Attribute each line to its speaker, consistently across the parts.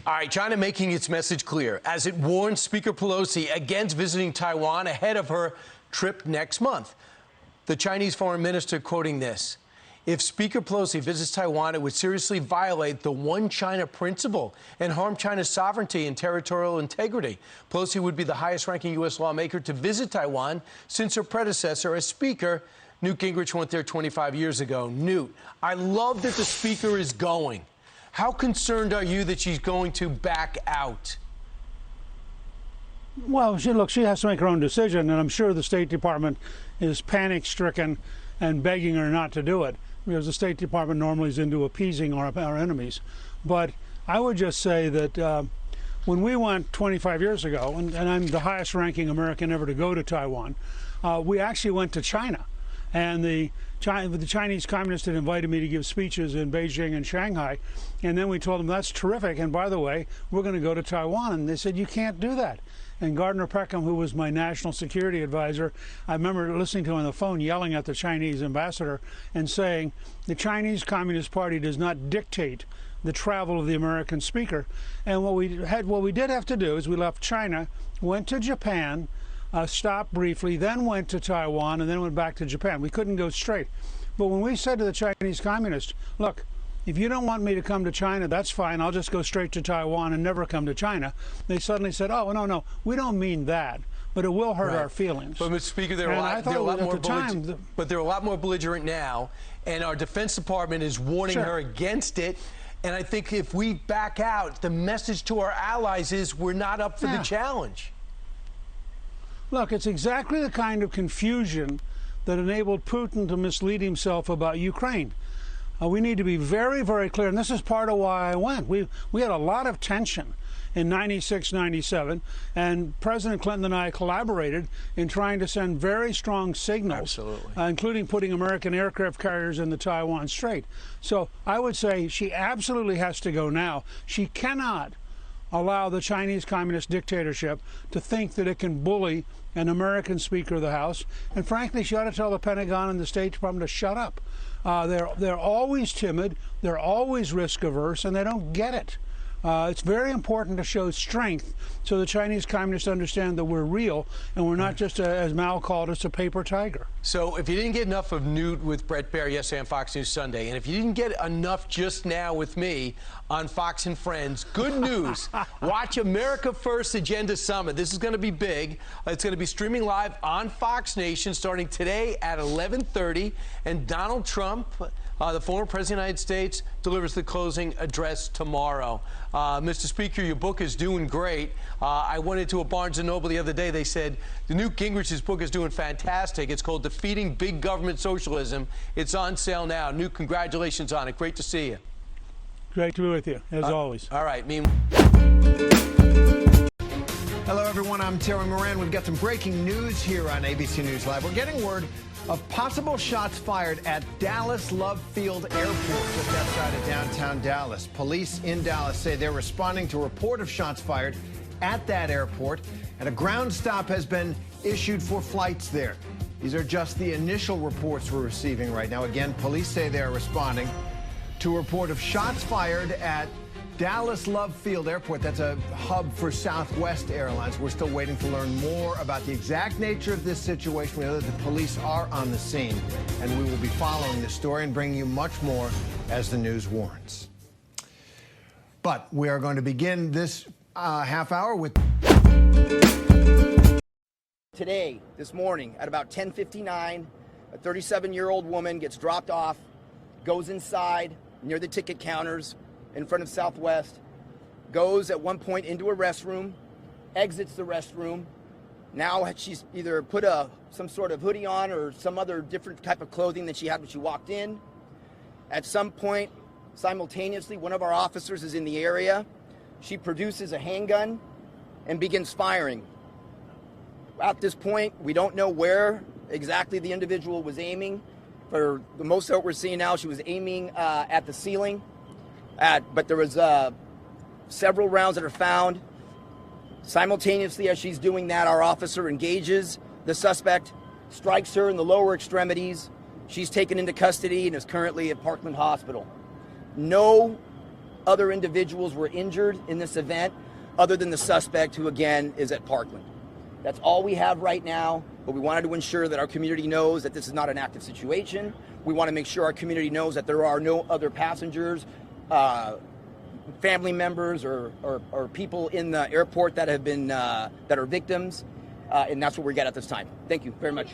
Speaker 1: All right, China making its message clear as it warns Speaker Pelosi against visiting Taiwan ahead of her trip next month. The Chinese foreign minister quoting this: "If Speaker Pelosi visits Taiwan, it would seriously violate the one China principle and harm China's sovereignty and territorial integrity. Pelosi would be the highest-ranking U.S. lawmaker to visit Taiwan since her predecessor as Speaker. Newt Gingrich went there 25 years ago. Newt, I love that the Speaker is going. How concerned are you that she's going to back out?"
Speaker 2: Well, she has to make her own decision, and I'm sure the State Department is panic-stricken and begging her not to do it, because the State Department normally is into appeasing our enemies. But I would just say that when we went 25 years ago, and I'm the highest-ranking American ever to go to Taiwan, we actually went to China. And the Chinese communists had invited me to give speeches in Beijing and Shanghai. And then we told them, that's terrific. And by the way, we're going to go to Taiwan. And they said, you can't do that. And Gardner Peckham, who was my national security advisor, I remember listening to him on the phone yelling at the Chinese ambassador and saying, the Chinese Communist Party does not dictate the travel of the American speaker. And what we did have to do is we left China, went to Japan, stopped briefly, then went to Taiwan, and then went back to Japan. We couldn't go straight. But when we said to the Chinese communists, look, if you don't want me to come to China, that's fine. I'll just go straight to Taiwan and never come to China. They suddenly said, oh, no, we don't mean that. But it will hurt our feelings.
Speaker 1: But, Mr. Speaker, they're a lot more belligerent now, and our Defense Department is warning her against it. And I think if we back out, the message to our allies is we're not up for the challenge.
Speaker 2: Look, it's exactly the kind of confusion that enabled Putin to mislead himself about Ukraine. We need to be very, very clear, and this is part of why I went. We had a lot of tension in 96, 97, and President Clinton and I collaborated in trying to send very strong signals, including putting American aircraft carriers in the Taiwan Strait. So I would say she absolutely has to go now. She cannot allow the Chinese Communist dictatorship to think that it can bully an American Speaker of the House. And frankly, she ought to tell the Pentagon and the State Department to shut up. They're always timid, they're always risk-averse, and they don't get it. It's very important to show strength so the Chinese communists understand that we're real and we're not just, as Mao called us, a paper tiger.
Speaker 1: So if you didn't get enough of Newt with Bret Baier yesterday on Fox News Sunday, and if you didn't get enough just now with me on Fox and Friends, good news. Watch America First Agenda Summit. This is going to be big. It's going to be streaming live on Fox Nation starting today at 11:30, and Donald Trump, the former President of the United States, delivers the closing address tomorrow. Mr. Speaker, your book is doing great. I went into a Barnes & Noble the other day. They said the Newt Gingrich's book is doing fantastic. It's called Defeating Big Government Socialism. It's on sale now. Newt, congratulations on it. Great to see you.
Speaker 2: Great to be with you, as always.
Speaker 1: All right.
Speaker 3: Hello, everyone. I'm Terry Moran. We've got some breaking news here on ABC News Live. We're getting word of possible shots fired at Dallas LoveField Airport, just outside of downtown Dallas. Police in Dallas say they're responding to a report of shots fired at that airport, and a ground stop has been issued for flights there. These are just the initial reports we're receiving right now. Again, police say they are responding to a report of shots fired at Dallas LoveField Airport. That's a hub for Southwest Airlines. We're still waiting to learn more about the exact nature of this situation. We know that the police are on the scene, and we will be following this story and bringing you much more as the news warrants. But we are going to begin this half hour with...
Speaker 4: Today, this morning, at about 10:59, a 37-year-old woman gets dropped off, goes inside near the ticket counters in front of Southwest, goes at one point into a restroom, exits the restroom. Now she's either put some sort of hoodie on or some other different type of clothing than she had when she walked in. At some point, simultaneously, one of our officers is in the area. She produces a handgun and begins firing. At this point, we don't know where exactly the individual was aiming. For the most that we're seeing now, she was aiming at the ceiling. But there was several rounds that are found. Simultaneously, as she's doing that, our officer engages the suspect, strikes her in the lower extremities. She's taken into custody and is currently at Parkland Hospital. No other individuals were injured in this event other than the suspect, who again is at Parkland. That's all we have right now, but we wanted to ensure that our community knows that this is not an active situation. We want to make sure our community knows that there are no other passengers, family members, or people in the airport that have been that are victims, and that's what we get at this time. Thank you very much.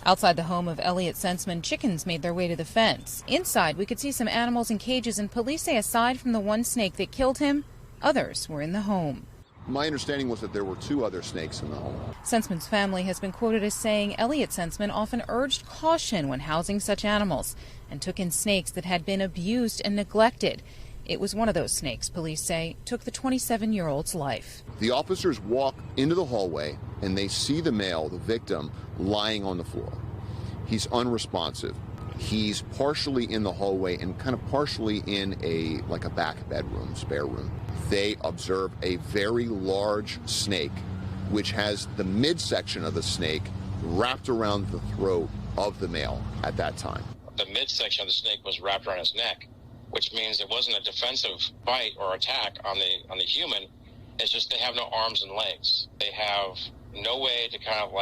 Speaker 5: Outside the home of Elliot Senseman, chickens made their way to the fence. Inside, we could see some animals in cages, and police say aside from the one snake that killed him, others were in the home.
Speaker 6: My understanding was that there were 2 other snakes in the home.
Speaker 5: Senseman's family has been quoted as saying Elliot Senseman often urged caution when housing such animals and took in snakes that had been abused and neglected. It was one of those snakes, police say, took the 27-year-old's life.
Speaker 6: The officers walk into the hallway and they see the male, the victim, lying on the floor. He's unresponsive. He's partially in the hallway and kind of partially in a back bedroom, spare room. They observe a very large snake, which has the midsection of the snake wrapped around the throat of the male at that time.
Speaker 7: The midsection of the snake was wrapped around his neck, which means it wasn't a defensive bite or attack on the human. It's just they have no arms and legs. They have no way to kind of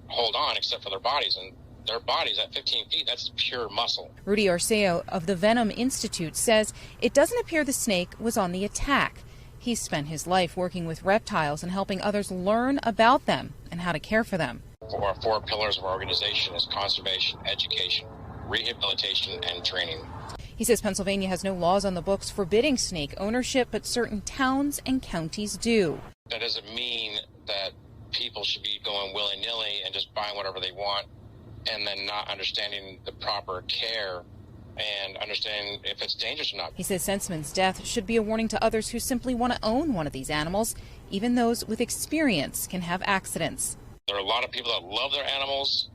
Speaker 7: hold on except for their bodies, and their bodies at 15 feet, that's pure muscle.
Speaker 5: Rudy Arceo of the Venom Institute says it doesn't appear the snake was on the attack. He's spent his life working with reptiles and helping others learn about them and how to care for them.
Speaker 7: Our 4 pillars of our organization is conservation, education, rehabilitation, and training.
Speaker 5: He says Pennsylvania has no laws on the books forbidding snake ownership, but certain towns and counties do.
Speaker 7: That doesn't mean that people should be going willy-nilly and just buying whatever they want and then not understanding the proper care and understanding if it's dangerous or not.
Speaker 5: He says Senseman's death should be a warning to others who simply want to own one of these animals. Even those with experience can have accidents.
Speaker 7: There are a lot of people that love their animals,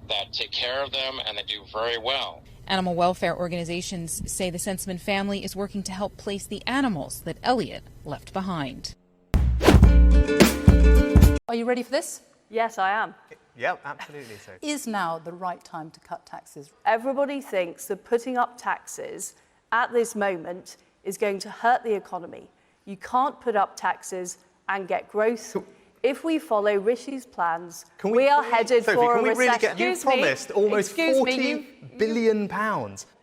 Speaker 7: that take care of them, and they do very well.
Speaker 5: Animal welfare organizations say the Senseman family is working to help place the animals that Elliot left behind.
Speaker 8: Are you ready for this?
Speaker 9: Yes, I am.
Speaker 10: Yep, absolutely so.
Speaker 8: Is now the right time to cut taxes?
Speaker 9: Everybody thinks that putting up taxes at this moment is going to hurt the economy. You can't put up taxes and get growth. If we follow Rishi's plans, we are headed for a recession.
Speaker 10: You promised almost £40 billion.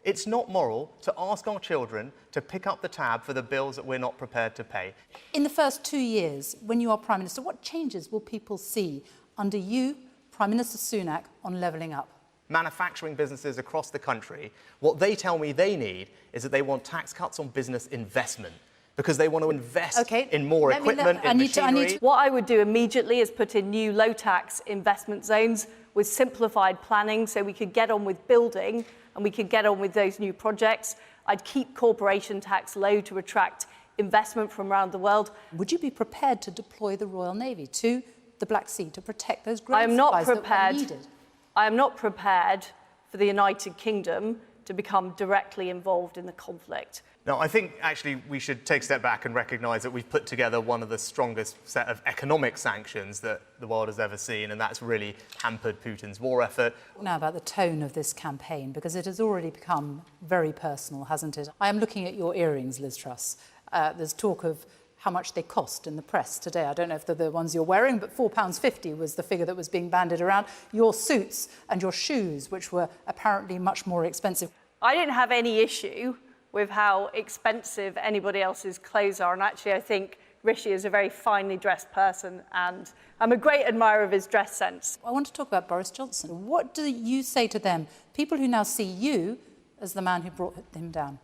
Speaker 10: It's not moral to ask our children to pick up the tab for the bills that we're not prepared to pay.
Speaker 8: In the first 2 years, when you are Prime Minister, what changes will people see under you, Prime Minister Sunak, on levelling up?
Speaker 10: Manufacturing businesses across the country, what they tell me they need is that they want tax cuts on business investment, because they want to invest in more equipment, in machinery.
Speaker 9: What I would do immediately is put in new low-tax investment zones with simplified planning so we could get on with building and we could get on with those new projects. I'd keep corporation tax low to attract investment from around the world.
Speaker 8: Would you be prepared to deploy the Royal Navy to the Black Sea to protect those grain supplies that were needed?
Speaker 9: I am not prepared for the United Kingdom to become directly involved in the conflict.
Speaker 10: No, I think actually we should take a step back and recognise that we've put together one of the strongest set of economic sanctions that the world has ever seen, and that's really hampered Putin's war effort.
Speaker 8: Now about the tone of this campaign, because it has already become very personal, hasn't it? I am looking at your earrings, Liz Truss. There's talk of how much they cost in the press today. I don't know if they're the ones you're wearing, but £4.50 was the figure that was being bandied around. Your suits and your shoes, which were apparently much more expensive.
Speaker 9: I don't have any issue with how expensive anybody else's clothes are. And actually, I think Rishi is a very finely dressed person, and I'm a great admirer of his dress sense.
Speaker 8: I want to talk about Boris Johnson. What do you say to them, people who now see you as the man who brought him down?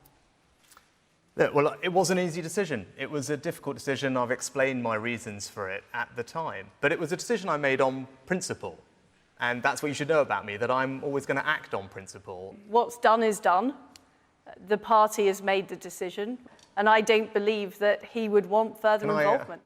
Speaker 10: Well, it was an easy decision. It was a difficult decision. I've explained my reasons for it at the time. But it was a decision I made on principle. And that's what you should know about me, that I'm always going to act on principle.
Speaker 9: What's done is done. The party has made the decision. And I don't believe that he would want further involvement.